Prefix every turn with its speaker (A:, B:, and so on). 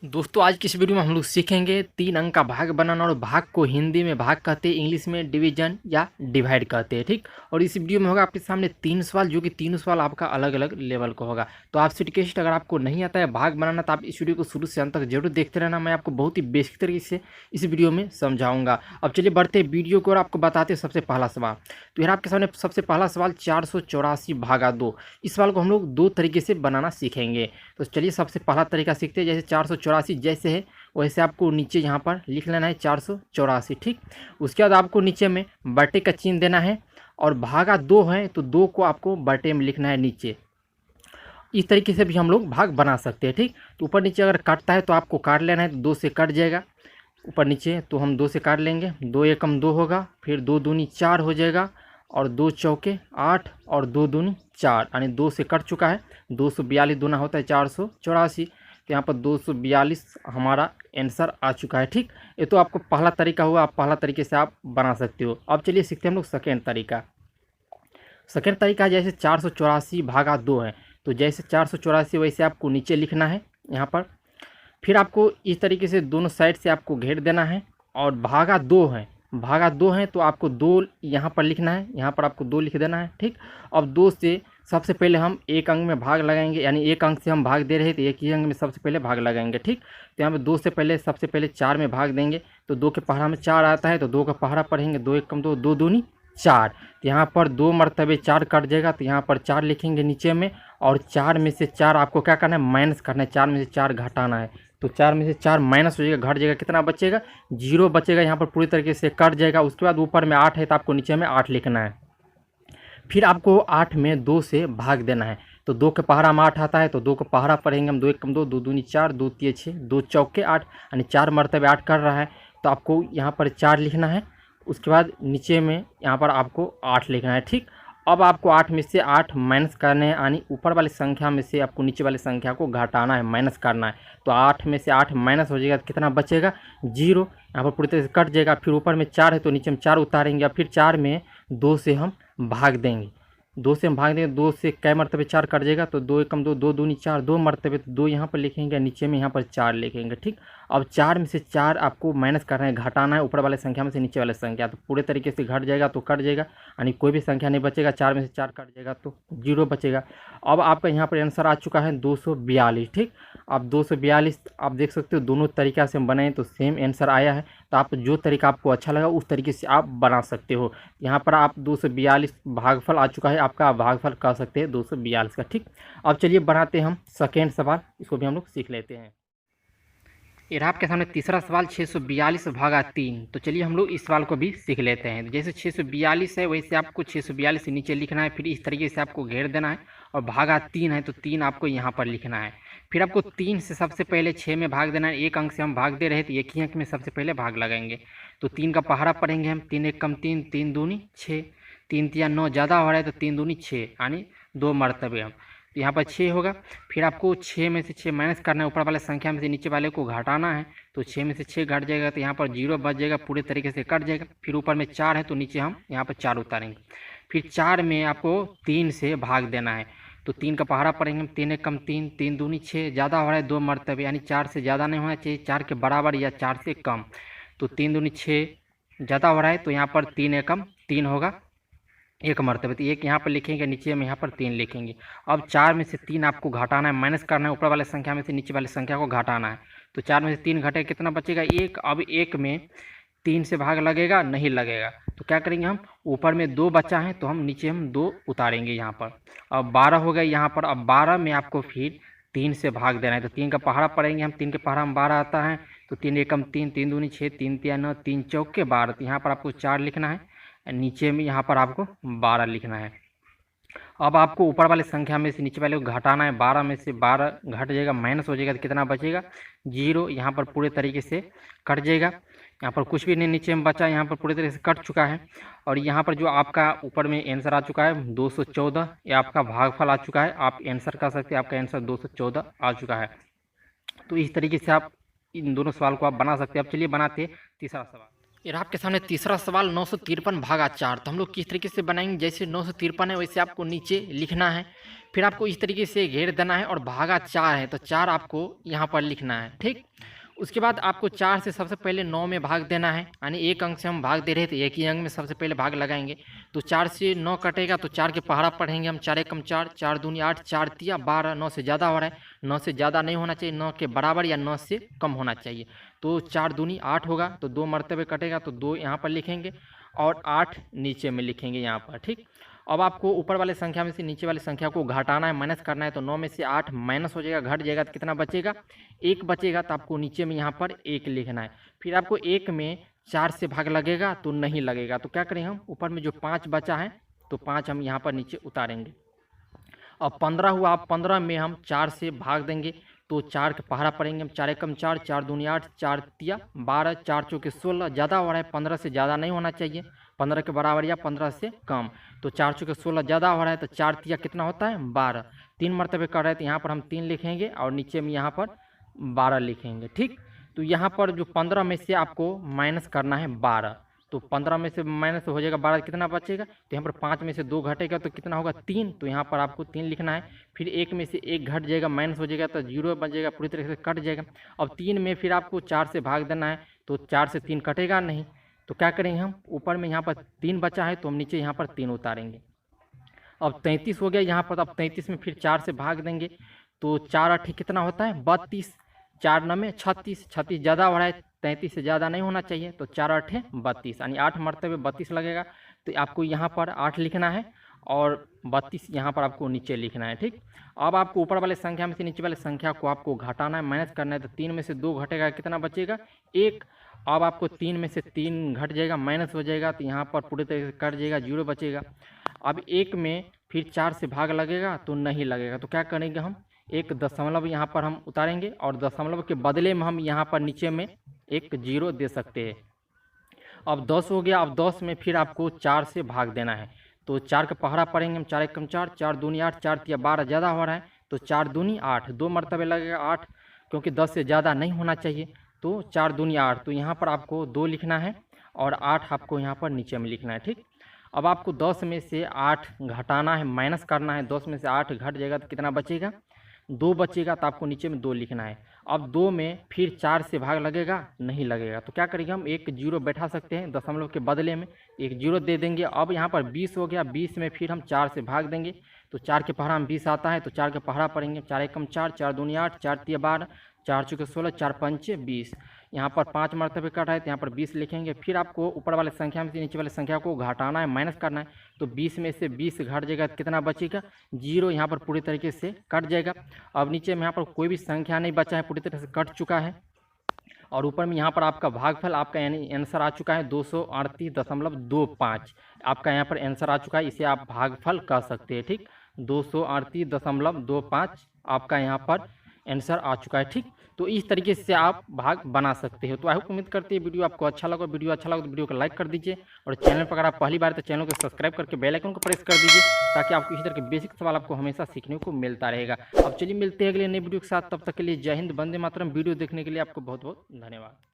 A: दोस्तों आज की इस वीडियो में हम लोग सीखेंगे 3 अंक का भाग बनाना। और भाग को हिंदी में भाग कहते हैं, इंग्लिश में डिवीजन या डिवाइड कहते हैं। ठीक। और इस वीडियो में होगा आपके सामने 3 सवाल, जो कि तीनों सवाल आपका अलग अलग लेवल का होगा। तो आपसे रिक्वेस्ट, अगर आपको नहीं आता है भाग बनाना तो आप इस वीडियो को शुरू से अंत तक जरूर देखते रहना। मैं आपको बहुत ही बेसिक तरीके से इस वीडियो में समझाऊंगा। अब चलिए बढ़ते हैं वीडियो को और आपको बताते हैं सबसे पहला सवाल। तो यहाँ आपके सामने सबसे पहला सवाल 484 भागा 2। इस सवाल को हम लोग 2 तरीके से बनाना सीखेंगे। तो चलिए सबसे पहला तरीका सीखते हैं। जैसे 484 जैसे है वैसे आपको नीचे यहाँ पर लिख लेना है 484। ठीक। उसके बाद आपको नीचे में बटे का चिन्ह देना है और भागा 2 है तो 2 को आपको बटे में लिखना है नीचे। इस तरीके से भी हम लोग भाग बना सकते हैं। ठीक। तो ऊपर नीचे अगर काटता है तो आपको काट लेना है, तो 2 से कट जाएगा ऊपर नीचे, तो हम 2 से काट लेंगे। 2 एकम 2 होगा, फिर 2 दूनी 4 हो जाएगा और 2 चौके 8 और 2 दूनी 4, यानी 2 से कट चुका है। 242 दूना होता है 484, तो यहाँ पर 242 हमारा आंसर आ चुका है। ठीक। ये तो आपको पहला तरीका हुआ, आप पहला तरीके से आप बना सकते हो। अब चलिए सीखते हैं हम लोग सेकेंड तरीका। सेकेंड तरीका जैसे 484 भागा 2 है, तो जैसे 484 वैसे आपको नीचे लिखना है यहाँ पर। फिर आपको इस तरीके से दोनों साइड से आपको घेर देना है और भागा 2 है, भागा 2 है तो आपको 2 यहाँ पर लिखना है, यहाँ पर आपको 2 लिख देना है। ठीक। अब 2 से सबसे पहले हम एक अंक में भाग लगाएंगे, यानी एक अंक से हम भाग दे रहे हैं तो एक ही अंक में सबसे पहले भाग लगाएंगे। ठीक। तो यहाँ पर 2 से पहले सबसे पहले 4 में भाग देंगे, तो 2 के पहाड़ा में 4 आता है तो 2 का पहाड़ा पढ़ेंगे। 2 एकम 2, 2 दूनी 4, तो यहाँ पर 2 मरतबे 4 कट जाएगा, तो यहाँ पर 4 लिखेंगे नीचे में। और 4 में से 4 आपको क्या करना है, माइनस करना है। 4 में से 4 घटाना है, तो 4 में से 4 माइनस हो जाएगा, घट जाएगा, कितना बचेगा, 0 बचेगा। यहाँ पर पूरी तरीके से कट जाएगा। उसके बाद ऊपर में 8 है तो आपको नीचे में 8 लिखना है। फिर आपको 8 में 2 से भाग देना है, तो 2 के पहाड़ा में 8 आता है तो 2 का पहाड़ा पढ़ेंगे हम। 2 एकम 2, 2 दूनी 4, 2 तिये 6, 2 चौके 8, यानी 4 मरतबे 8 कर रहा है, तो आपको यहाँ पर 4 लिखना है। उसके बाद नीचे में यहाँ पर आपको 8 लिखना है। ठीक। अब आपको 8 में से 8 माइनस करने हैं, यानी ऊपर वाली संख्या में से आपको नीचे वाली संख्या को घटाना है, माइनस करना है। तो 8 में से 8 माइनस हो जाएगा तो कितना बचेगा, 0। यहाँ पर पूरी तरह से कट जाएगा। फिर ऊपर में 4 है तो नीचे में 4 उतारेंगे, फिर 4 में 2 से हम भाग देंगे। 2 से हम भाग देंगे, 2 से कै मरतबे 4 कट जाएगा, तो 2 एकम 2, 2 दूनी 4, 2 मरतबे, तो 2 यहाँ पर लिखेंगे, नीचे में यहाँ पर 4 लिखेंगे। ठीक। अब 4 में से 4 आपको माइनस करना है, घटाना है ऊपर वाले संख्या में से नीचे वाले संख्या, तो पूरे तरीके से घट जाएगा तो कट जाएगा, यानी कोई भी संख्या नहीं बचेगा। 4 में से 4 कट जाएगा तो 0 बचेगा। अब आपका यहाँ पर आंसर आ चुका है 242। ठीक। अब 242 आप देख सकते हो, दोनों तरीक़ा से हम बनाए तो सेम आंसर आया है। तो आप जो तरीका आपको अच्छा लगा उस तरीके से आप बना सकते हो। यहाँ पर आप 242 भागफल आ चुका है आपका, आप भागफल कर सकते हैं 242 का। ठीक। अब चलिए बनाते हैं हम सेकेंड सवाल, इसको भी हम लोग सीख लेते हैं। ये रहा आपके सामने तीसरा सवाल 642 भागा 3। तो चलिए हम लोग इस सवाल को भी सीख लेते हैं। तो जैसे 642 है वैसे आपको 642 से नीचे लिखना है, फिर इस तरीके से आपको घेर देना है। और भागा 3 है तो 3 आपको यहाँ पर लिखना है। फिर आपको 3 से सबसे पहले 6 में भाग देना है। एक अंक से हम भाग दे रहे हैं तो एक ही अंक में सबसे पहले भाग लगाएंगे। तो 3 का पहाड़ा पढ़ेंगे हम। 3 एकम 3, 3 दूनी 6, 3 तिया 9, ज़्यादा हो रहा है तो 3 दूनी 6, यानी 2 मरतबे हम, तो यहाँ पर 6 होगा। फिर आपको 6 में से 6 माइनस करना है, ऊपर वाले संख्या में से नीचे वाले को घटाना है, तो 6 में से 6 घट जाएगा तो यहाँ पर 0 बच जाएगा, पूरे तरीके से कट जाएगा। फिर ऊपर में 4 है तो नीचे हम यहाँ पर 4 उतारेंगे। फिर 4 में आपको 3 से भाग देना है, तो 3 का पहाड़ा पढ़ेंगे हम। 3 एकम 3, 3 दूनी 6, ज़्यादा हो रहा है 2 मरतबे, यानी 4 से ज़्यादा नहीं होना चाहिए, 4 के बराबर या 4 से कम। तो 3 दूनी 6, ज़्यादा हो रहा है तो यहाँ पर 3 एकम 3 होगा, 1 मरतबे, तो 1 यहाँ पर लिखेंगे, नीचे में यहाँ पर 3 लिखेंगे। अब 4 में से 3 आपको घटाना है, माइनस करना है, ऊपर वाले संख्या में से नीचे वाले संख्या को घटाना है। तो 4 में से 3 घटे कितना बचेगा, 1। अब 1 में 3 से भाग लगेगा, नहीं लगेगा, तो क्या करेंगे हम, ऊपर में 2 बचा है तो हम नीचे हम 2 उतारेंगे यहाँ पर। अब 12 हो गए यहाँ पर। अब 12 में आपको फिर 3 से भाग देना है, तो 3 का पहाड़ा पढ़ेंगे हम। 3 के पहाड़ा में 12 आता है, तो 3 एकम 3, 3 दूनी 6, 3 तिया 9, 3 चौके 12, तो यहाँ पर आपको 4 लिखना है, नीचे में यहाँ पर आपको 12 लिखना है। अब आपको ऊपर वाले संख्या में से नीचे वाले को घटाना है। 12 में से 12 घट जाएगा, माइनस हो जाएगा, तो कितना बचेगा, 0। यहाँ पर पूरे तरीके से कट जाएगा, यहाँ पर कुछ भी नहीं नीचे में बचा, यहाँ पर पूरे तरीके से कट चुका है। और यहाँ पर जो आपका ऊपर में आंसर आ चुका है 214, ये आपका भागफल आ चुका है। आप आंसर कर सकते हैं, आपका आंसर 214 आ चुका है। तो इस तरीके से आप इन दोनों सवाल को आप बना सकते हैं। अब चलिए बनाते हैं तीसरा सवाल। ये रहा आपके सामने तीसरा सवाल 953 भागा 4। तो हम लोग किस तरीके से बनाएंगे, जैसे 953 है वैसे आपको नीचे लिखना है, फिर आपको इस तरीके से घेर देना है और भागा 4 है तो 4 आपको यहाँ पर लिखना है। ठीक, उसके बाद आपको 4 से सबसे पहले 9 में भाग देना है, यानी एक अंक से हम भाग दे रहे थे, एक ही अंक में सबसे पहले भाग लगाएंगे। तो 4 से 9 कटेगा तो 4 के पहाड़ा पढ़ेंगे हम, 4 एकम 4, 4 दूनी 8, 4 तिया 12। 9 से ज़्यादा हो रहा है, 9 से ज़्यादा नहीं होना चाहिए, 9 के बराबर या 9 से कम होना चाहिए। तो 4 दूनी 8 होगा, तो 2 मरतबे कटेगा तो 2 यहाँ पर लिखेंगे और 8 नीचे में लिखेंगे यहाँ पर। ठीक, अब आपको ऊपर वाले संख्या में से नीचे वाली संख्या को घटाना है, माइनस करना है। तो 9 में से 8 माइनस हो जाएगा, घट जाएगा तो कितना बचेगा, 1 बचेगा। तो आपको नीचे में यहाँ पर 1 लिखना है। फिर आपको 1 में 4 से भाग लगेगा तो नहीं लगेगा, तो क्या करें हम, ऊपर में जो 5 बचा है तो 5 हम यहाँ पर नीचे उतारेंगे। अब 15 हुआ, अब 15 में हम 4 से भाग देंगे तो 4 के पहाड़ा पड़ेंगे हम, 4 एकम 4, 4 दूनी 8, 4 तिया 12, 4 चौके 16। ज़्यादा हो रहा है, 15 से ज़्यादा नहीं होना चाहिए, 15 के बराबर या 15 से कम। तो 4 चौके 16 ज़्यादा हो रहा है, तो 4 तिया कितना होता है 12। 3 मरतबे कर रहे हैं तो यहाँ पर हम 3 लिखेंगे और नीचे में यहाँ पर 12 लिखेंगे। ठीक, तो यहाँ पर जो 15 में से आपको माइनस करना है 12, तो 15 में से माइनस हो जाएगा 12, कितना बचेगा, तो यहाँ पर 5 में से 2 घटेगा तो कितना होगा 3, तो यहाँ पर आपको 3 लिखना है। फिर 1 में से 1 घट जाएगा, माइनस हो जाएगा तो 0 बचेगा, पूरी तरह से कट जाएगा। अब 3 में फिर आपको 4 से भाग देना है, तो 4 से 3 कटेगा नहीं, तो क्या करेंगे हम, ऊपर में यहाँ पर 3 बचा है तो हम नीचे यहाँ पर 3 उतारेंगे। अब 33 हो गया यहाँ पर, अब 33 में फिर 4 से भाग देंगे तो 4 8 कितना होता है 32, 4 9 में 36, 36 ज़्यादा हो रहा है, 33 से ज़्यादा नहीं होना चाहिए, तो 4 8 32, यानी 8 मरतबे 32 लगेगा। तो आपको यहाँ पर 8 लिखना है और 32 यहाँ पर आपको नीचे लिखना है। ठीक, अब आपको ऊपर वाले संख्या में से नीचे वाले संख्या को आपको घटाना है, माइनस करना है। तो 3 में से 2 घटेगा, कितना बचेगा 1। अब आपको 3 में से 3 घट जाएगा, माइनस हो जाएगा, तो यहाँ पर पूरी तरह से कट जाएगा, 0 बचेगा। अब 1 में फिर 4 से भाग लगेगा तो नहीं लगेगा, तो क्या करेंगे हम, एक दशमलव यहाँ पर हम उतारेंगे और दशमलव के बदले में हम यहाँ पर नीचे में एक 0 दे सकते हैं। अब 10 हो गया, अब 10 में फिर आपको 4 से भाग देना है, तो 4 का पहाड़ा पड़ेंगे हम, 4 एकम 4, 4 दूनी 8, 4 तिया 12, ज़्यादा हो रहा है तो 4 दूनी 8, 2 मरतबे लगेगा 8, क्योंकि 10 से ज़्यादा नहीं होना चाहिए, तो 4 दूनी 8, तो यहाँ पर आपको 2 लिखना है और 8 आपको यहाँ पर नीचे में लिखना है। ठीक, अब आपको 10 में से 8 घटाना है, माइनस करना है। 10 में से 8 घट जाएगा तो कितना बचेगा 2 बचेगा, तो आपको नीचे में 2 लिखना है। अब 2 में फिर 4 से भाग लगेगा, नहीं लगेगा, तो क्या करेंगे हम, एक 0 बैठा सकते हैं, दशमलव के बदले में एक 0 दे देंगे। अब यहाँ पर 20 हो गया, 20 में फिर हम 4 से भाग देंगे तो 4 के पहाड़ा में 20 आता है, तो 4 के पहाड़ा पड़ेंगे, 4 एकम 4, 4 दूनी 8, 4 तिया 12, 4 चौके 16, 4 पंचे 20। यहाँ पर 5 मरतबे कट है तो यहाँ पर 20 लिखेंगे। फिर आपको ऊपर वाले संख्या में से नीचे वाले संख्या को घटाना है, माइनस करना है। तो 20 में से 20 घट जाएगा तो कितना बचेगा 0, यहाँ पर पूरी तरीके से कट जाएगा। अब नीचे में यहाँ पर कोई भी संख्या नहीं बचा है, पूरी तरह से कट चुका है। और ऊपर में यहाँ पर आपका भागफल आपका यानी आंसर आ चुका है 238.25, आपका यहाँ पर आंसर आ चुका है, इसे आप भागफल कह सकते हैं। ठीक, 238.25 आपका यहाँ पर आंसर आ चुका है। ठीक, तो इस तरीके से आप भाग बना सकते हो। तो आई होप उम्मीद करते हैं वीडियो आपको अच्छा लगा। वीडियो अच्छा लगा तो वीडियो को लाइक कर दीजिए और चैनल पर अगर आप पहली बार तो चैनल को सब्सक्राइब करके बेल आइकन को प्रेस कर दीजिए, ताकि आपको इसी तरह के बेसिक सवाल आपको हमेशा सीखने को मिलता रहेगा। अब चलिए मिलते हैं अगले नई वीडियो के साथ, तब तक के लिए जय हिंद, वंदे मातरम। वीडियो देखने के लिए आपको बहुत बहुत धन्यवाद।